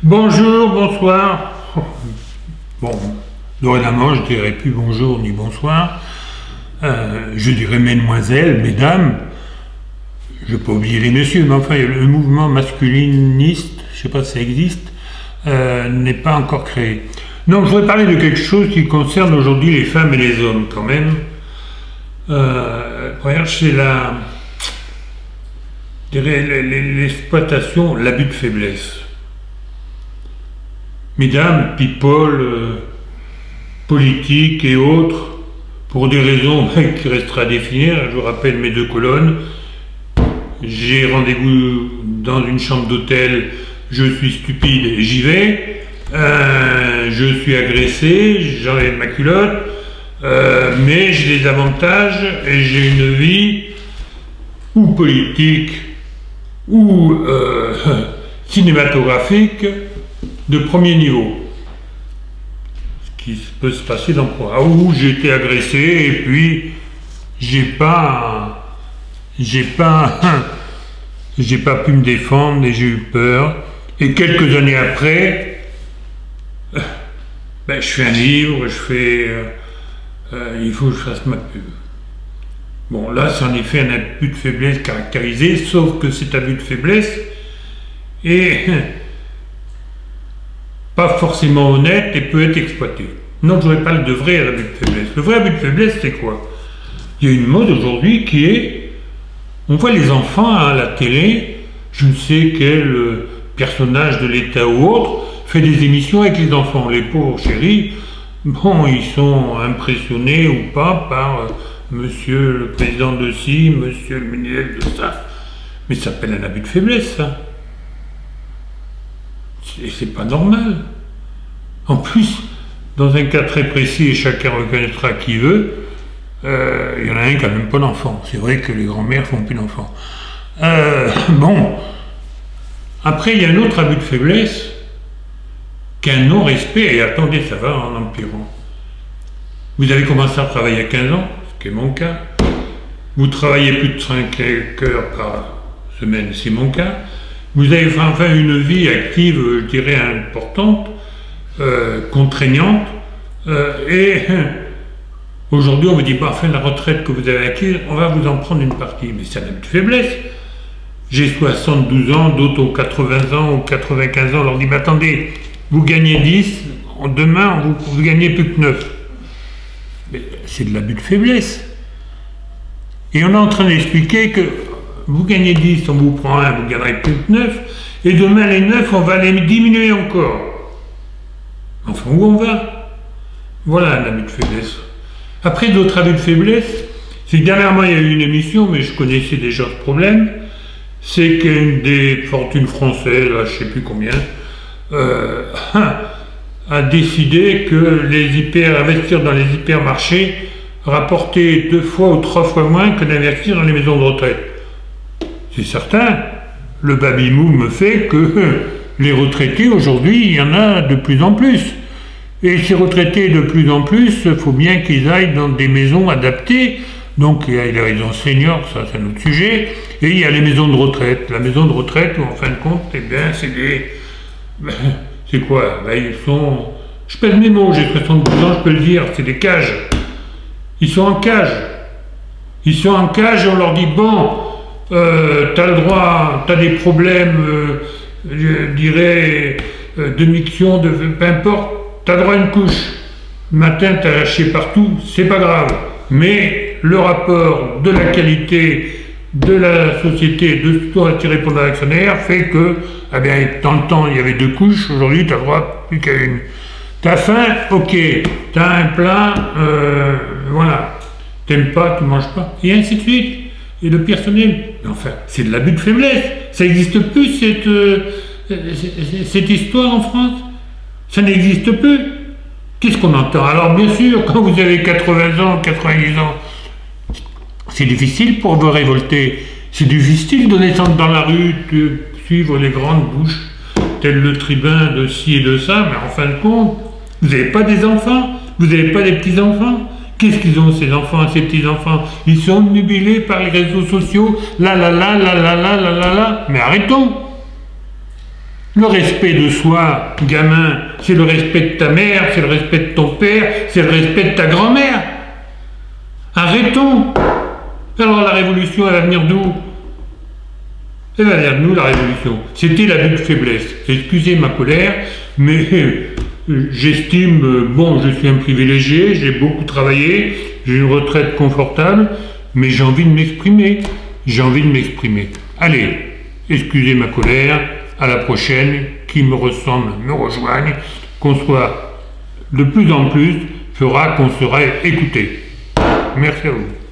Bonjour, bonsoir. Bon, dorénavant, je ne dirai plus bonjour ni bonsoir. Je dirais mesdemoiselles, mesdames. Je ne vais pas oublier les messieurs, mais enfin, le mouvement masculiniste, je ne sais pas si ça existe, n'est pas encore créé. Donc, je voudrais parler de quelque chose qui concerne aujourd'hui les femmes et les hommes, quand même. C'est l'exploitation, l'abus de faiblesse. Mesdames, people, politiques et autres, pour des raisons qui restera à définir, je vous rappelle mes deux colonnes. J'ai rendez-vous dans une chambre d'hôtel, je suis stupide, j'y vais. Je suis agressé, j'enlève ma culotte, mais j'ai des avantages et j'ai une vie ou politique ou cinématographique de premier niveau. Ce qui peut se passer dans quoi? Où j'ai été agressé et puis j'ai pas pu me défendre et j'ai eu peur. Et quelques années après, je fais un livre, il faut que je fasse ma pub. Bon, là, c'est en effet un abus de faiblesse caractérisé, sauf que cet abus de faiblesse est pas forcément honnête et peut être exploité. Donc, je voudrais parler de vrai abus de faiblesse. Le vrai abus de faiblesse, c'est quoi? Il y a une mode aujourd'hui qui est, on voit les enfants à la télé, je ne sais quel personnage de l'État ou autre, fait des émissions avec les enfants. Les pauvres chéris, bon, ils sont impressionnés ou pas par monsieur le président de ci, monsieur le ministre de ça. Mais ça s'appelle un abus de faiblesse, ça. Et c'est pas normal. En plus, dans un cas très précis, et chacun reconnaîtra qui veut, il y en a un qui n'a même pas d'enfant. C'est vrai que les grands-mères font plus d'enfants. Bon. Après, il y a un autre abus de faiblesse, qu'un non-respect, et attendez, ça va en empirant. Vous avez commencé à travailler à 15 ans, ce qui est mon cas. Vous travaillez plus de 5 heures par semaine, c'est mon cas. Vous avez enfin une vie active, je dirais, importante, contraignante, et aujourd'hui, on vous dit, enfin, la retraite que vous avez acquise, on va vous en prendre une partie. Mais c'est un abus de faiblesse. J'ai 72 ans, d'autres ont 80 ans ou 95 ans, on leur dit, mais attendez, vous gagnez 10, demain, vous gagnez plus que 9. C'est de l'abus de faiblesse. Et on est en train d'expliquer que vous gagnez 10, on vous prend 1, vous gagnerez plus que 9, et demain les 9, on va les diminuer encore. Enfin, où on va? Voilà un abus de faiblesse. Après, d'autres abus de faiblesse, c'est que dernièrement, il y a eu une émission, mais je connaissais déjà ce problème, c'est qu'une des fortunes françaises, là, je ne sais plus combien, a décidé que investir dans les hypermarchés rapportait 2 fois ou 3 fois moins que d'investir dans les maisons de retraite. C'est certain, le baby-boom fait que les retraités aujourd'hui, il y en a de plus en plus. Et ces retraités de plus en plus, il faut bien qu'ils aillent dans des maisons adaptées. Donc il y a les maisons seniors, ça c'est un autre sujet, et il y a les maisons de retraite. La maison de retraite, où en fin de compte, eh bien, c'est des... c'est quoi? Ils sont... Je pèse mes mots, j'ai 72 ans, je peux le dire, c'est des cages. Ils sont en cage. Ils sont en cage et on leur dit, bon, t'as le droit, t'as des problèmes, je dirais, de miction, peu importe, t'as droit à une couche. Le matin, t'as lâché partout, c'est pas grave. Mais le rapport de la qualité de la société, de ce qu'on a tiré pour l'actionnaire, fait que, eh bien, dans le temps, il y avait 2 couches, aujourd'hui, t'as le droit plus qu'à une. T'as faim, ok, t'as un plat, voilà. T'aimes pas, tu manges pas, et ainsi de suite. Et le personnel, enfin, c'est de l'abus de faiblesse. Ça n'existe plus, cette histoire en France. Ça n'existe plus. Qu'est-ce qu'on entend? Alors, bien sûr, quand vous avez 80 ans, 90 ans, c'est difficile pour vous révolter. C'est difficile de descendre dans la rue, de suivre les grandes bouches, tel le tribun de ci et de ça, mais en fin de compte, vous n'avez pas des enfants, vous n'avez pas des petits-enfants. Qu'est-ce qu'ils ont, ces enfants, ces petits-enfants? Ils sont obnubilés par les réseaux sociaux, là. Mais arrêtons. Le respect de soi, gamin, c'est le respect de ta mère, c'est le respect de ton père, c'est le respect de ta grand-mère. Arrêtons. Alors la révolution, elle va venir d'où? Elle va venir de nous, la révolution. C'était l'abus de faiblesse. Excusez ma colère, mais j'estime, bon, je suis un privilégié, j'ai beaucoup travaillé, j'ai une retraite confortable, mais j'ai envie de m'exprimer. J'ai envie de m'exprimer. Allez, excusez ma colère, à la prochaine, qui me ressemble me rejoigne, qu'on soit de plus en plus fera qu'on sera écouté. Merci à vous.